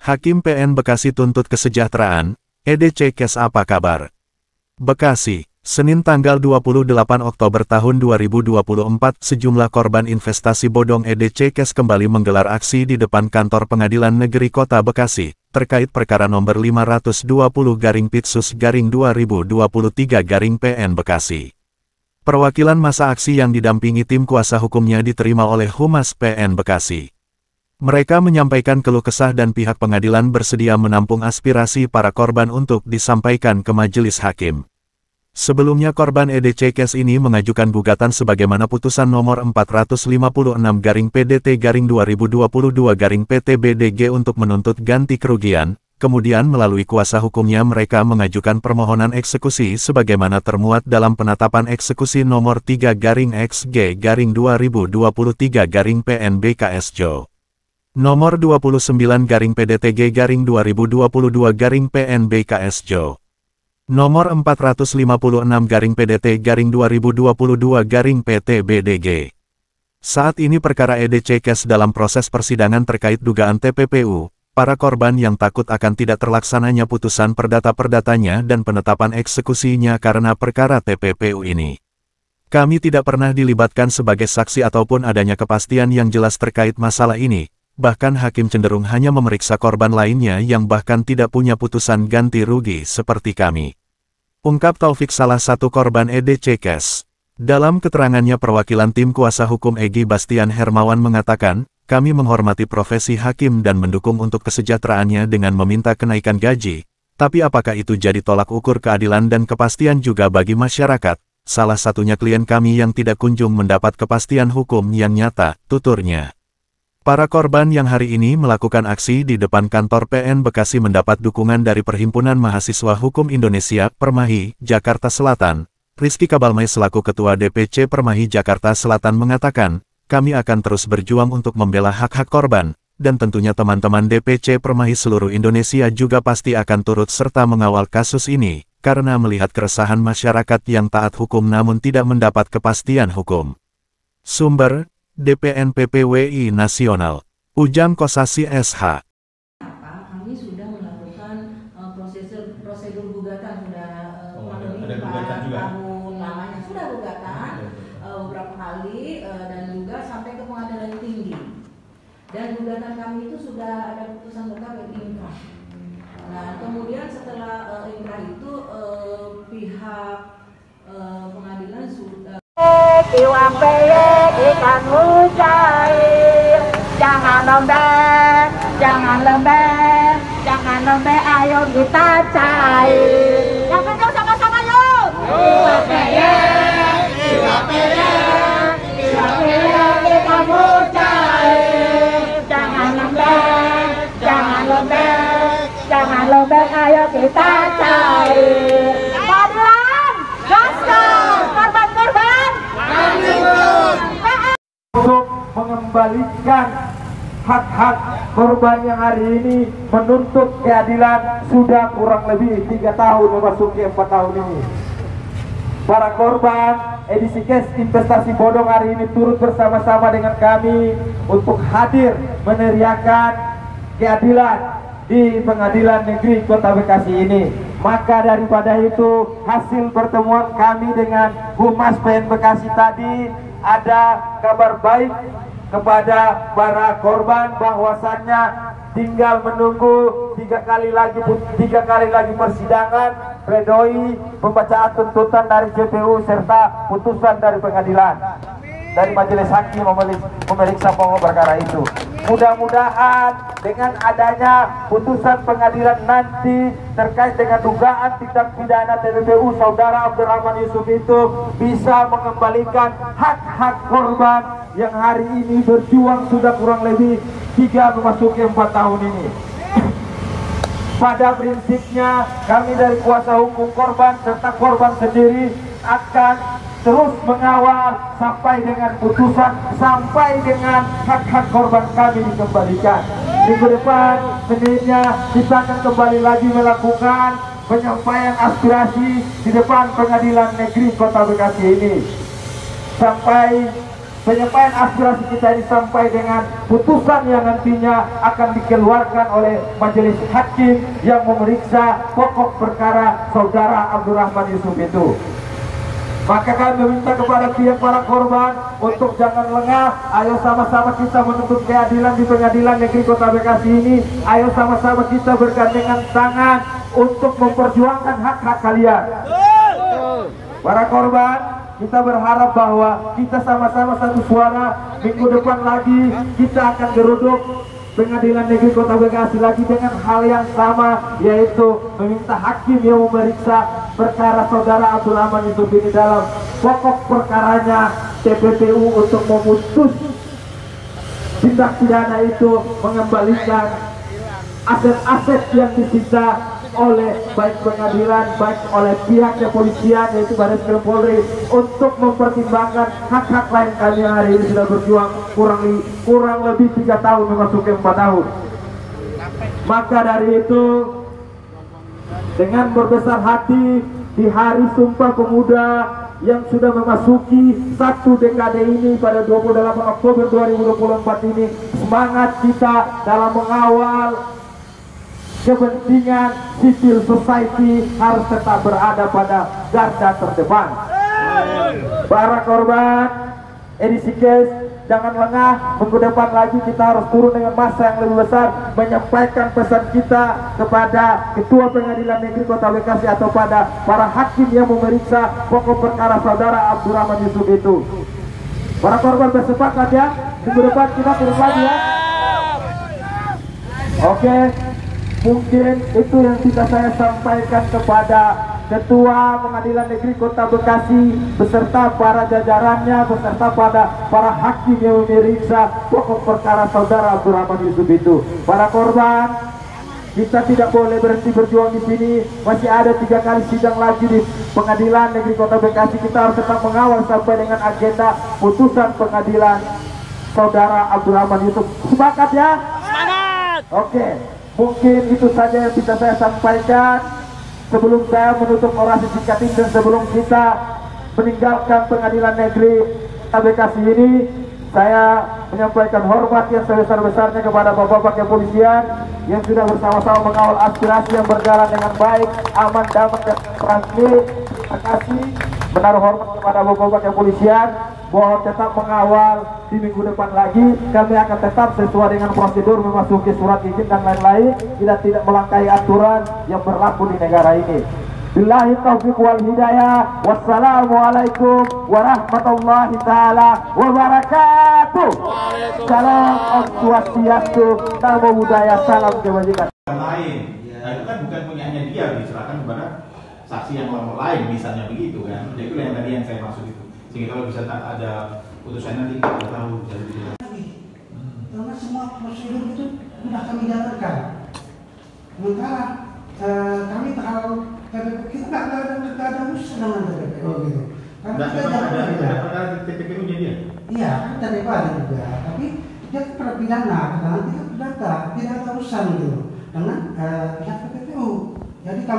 Hakim PN Bekasi tuntut kesejahteraan, EDC Kes apa kabar? Bekasi, Senin tanggal 28 Oktober tahun 2024, sejumlah korban investasi bodong EDC Kes kembali menggelar aksi di depan kantor Pengadilan Negeri Kota Bekasi, terkait perkara nomor 520-PITSUS-2023-PN Bekasi. Perwakilan masa aksi yang didampingi tim kuasa hukumnya diterima oleh Humas PN Bekasi. Mereka menyampaikan keluh kesah dan pihak pengadilan bersedia menampung aspirasi para korban untuk disampaikan ke majelis hakim. Sebelumnya korban EDC Kes ini mengajukan gugatan sebagaimana putusan nomor 456/PDT-2022-PTBDG untuk menuntut ganti kerugian, kemudian melalui kuasa hukumnya mereka mengajukan permohonan eksekusi sebagaimana termuat dalam penetapan eksekusi nomor 3/XG/2023-PN-BKSJO. Nomor 29-PDTG/2022-PN-BKSJO. Nomor 456-PDT-2022-PTBDG. Saat ini perkara EDC Kes dalam proses persidangan terkait dugaan TPPU, para korban yang takut akan tidak terlaksananya putusan perdata-perdatanya dan penetapan eksekusinya karena perkara TPPU ini. Kami tidak pernah dilibatkan sebagai saksi ataupun adanya kepastian yang jelas terkait masalah ini. Bahkan hakim cenderung hanya memeriksa korban lainnya yang bahkan tidak punya putusan ganti rugi seperti kami. Ungkap Taufik, salah satu korban EDC Kes. Dalam keterangannya, perwakilan tim kuasa hukum Egy Bastian Hermawan mengatakan, kami menghormati profesi hakim dan mendukung untuk kesejahteraannya dengan meminta kenaikan gaji. Tapi apakah itu jadi tolak ukur keadilan dan kepastian juga bagi masyarakat? Salah satunya klien kami yang tidak kunjung mendapat kepastian hukum yang nyata, tuturnya. Para korban yang hari ini melakukan aksi di depan kantor PN Bekasi mendapat dukungan dari Perhimpunan Mahasiswa Hukum Indonesia, Permahi, Jakarta Selatan. Rizky Kabalmai selaku Ketua DPC Permahi Jakarta Selatan mengatakan, kami akan terus berjuang untuk membela hak-hak korban, dan tentunya teman-teman DPC Permahi seluruh Indonesia juga pasti akan turut serta mengawal kasus ini, karena melihat keresahan masyarakat yang taat hukum namun tidak mendapat kepastian hukum. Sumber DPNPPWI Nasional, Ujang Kosasi SH. Kami sudah melakukan prosedur gugatan, sudah ada gugatan juga? tahun lamanya sudah gugatan beberapa kali dan juga sampai ke pengadilan tinggi. Dan gugatan kami itu sudah ada putusan tetap inkrah. Nah, kemudian setelah inkrah itu pihak pengadilan sudah ikan mujair, jangan lembek, jangan lembek, jangan lembek, ayo kita cair. Yang kencang sama-sama yuk. Ikan mujair, jangan lembek, jangan lembek, jangan lembek, ayo kita cair. Pengadilan, gaskan, korban-korban. Untuk mengembalikan hak-hak korban yang hari ini menuntut keadilan sudah kurang lebih 3 tahun memasuki 4 tahun ini. Para korban EDC Kes investasi bodong hari ini turut bersama-sama dengan kami untuk hadir meneriakan keadilan di Pengadilan Negeri Kota Bekasi ini. Maka daripada itu, hasil pertemuan kami dengan Humas PN Bekasi tadi, ada kabar baik kepada para korban bahwasannya tinggal menunggu 3 kali lagi persidangan, pledoi, pembacaan tuntutan dari JPU serta putusan dari pengadilan dari majelis hakim memeriksa pokok perkara itu. Mudah-mudahan dengan adanya putusan pengadilan nanti terkait dengan dugaan tindak pidana TPPU saudara Abdurrahman Yusuf itu bisa mengembalikan hak-hak korban yang hari ini berjuang sudah kurang lebih 3 memasuki 4 tahun ini. Pada prinsipnya kami dari kuasa hukum korban serta korban sendiri akan terus mengawal sampai dengan putusan, sampai dengan hak-hak korban kami dikembalikan. Minggu depan, Seninnya, kita akan kembali lagi melakukan penyampaian aspirasi di depan Pengadilan Negeri Kota Bekasi ini. Sampai penyampaian aspirasi kita ini sampai dengan putusan yang nantinya akan dikeluarkan oleh majelis hakim yang memeriksa pokok perkara saudara Abdurrahman Yusuf itu. Maka kami meminta kepada pihak para korban untuk jangan lengah. Ayo sama-sama kita menuntut keadilan di Pengadilan Negeri Kota Bekasi ini. Ayo sama-sama kita bergandengan tangan untuk memperjuangkan hak-hak kalian. Para korban, kita berharap bahwa kita sama-sama satu suara. Minggu depan lagi kita akan geruduk Pengadilan Negeri Kota Bekasi lagi dengan hal yang sama, yaitu meminta hakim yang memeriksa perkara saudara Abdurrahman Yusuf ini dalam pokok perkaranya TPPU untuk memutus tindak pidana itu, mengembalikan aset-aset yang disita oleh baik pengadilan, baik oleh pihak kepolisian yaitu Baris Krim Polri, untuk mempertimbangkan hak-hak lain kami yang hari ini sudah berjuang kurang lebih 3 tahun memasuki 4 tahun. Maka dari itu, dengan berbesar hati di hari Sumpah Pemuda yang sudah memasuki 1 dekade ini pada 28 Oktober 2024 ini, semangat kita dalam mengawal kepentingan civil society harus tetap berada pada garda terdepan. Para korban edisi case, jangan lengah. Minggu depan lagi kita harus turun dengan massa yang lebih besar, menyampaikan pesan kita kepada Ketua Pengadilan Negeri Kota Bekasi atau pada para hakim yang memeriksa pokok perkara saudara Abdurrahman Yusuf itu. Para korban bersepakat ya, minggu depan kita turun lagi ya. Oke. Mungkin itu yang bisa saya sampaikan kepada Ketua Pengadilan Negeri Kota Bekasi beserta para jajarannya, beserta pada para hakim yang memeriksa pokok perkara saudara Abdurrahman Yusuf itu. Para korban, kita tidak boleh berhenti berjuang di sini. Masih ada 3 kali sidang lagi di Pengadilan Negeri Kota Bekasi. Kita harus tetap mengawal sampai dengan agenda putusan pengadilan saudara Abdurrahman Yusuf. Sepakat ya? Semangat! Oke. Mungkin itu saja yang bisa saya sampaikan sebelum saya menutup orasi singkat ini dan sebelum kita meninggalkan Pengadilan Negeri Kota Bekasi ini. Saya menyampaikan hormat yang sebesar-besarnya kepada Bapak-Bapak Kepolisian yang sudah bersama-sama mengawal aspirasi yang berjalan dengan baik, aman, damai, dan transparan. Terima kasih. Menaruh hormat kepada Bapak-Bapak Kepolisian bahwa tetap mengawal. Di minggu depan lagi kami akan tetap sesuai dengan prosedur memasuki surat izin dan lain-lain. Kita tidak melangkahi aturan yang berlaku di negara ini. Billahi taufiq wal hidayah. Wassalamualaikum warahmatullahi taala wabarakatuh. Salam Om Swastiastu, Namo Buddhaya, salam kebajikan. Lain, nah, itu kan bukan punyanya dia, diserahkan kepada saksi yang lain, misalnya begitu kan. Jadi itu yang tadi yang saya maksud itu. Sehingga kalau bisa ada putusan nanti kita tahu jadi begitu. Karena semua prosedur itu sudah kami jalankan. Sementara kami terlalu kita nggak ada urusan dengan TPPU gitu. Karena kita ada perkara TPPU-nya dia. Iya, kan TPPU ada juga. Tapi dia kan pidana, nanti kan perdata, tidak ada urusan gitu dengan pihak TPPU. Jadi kami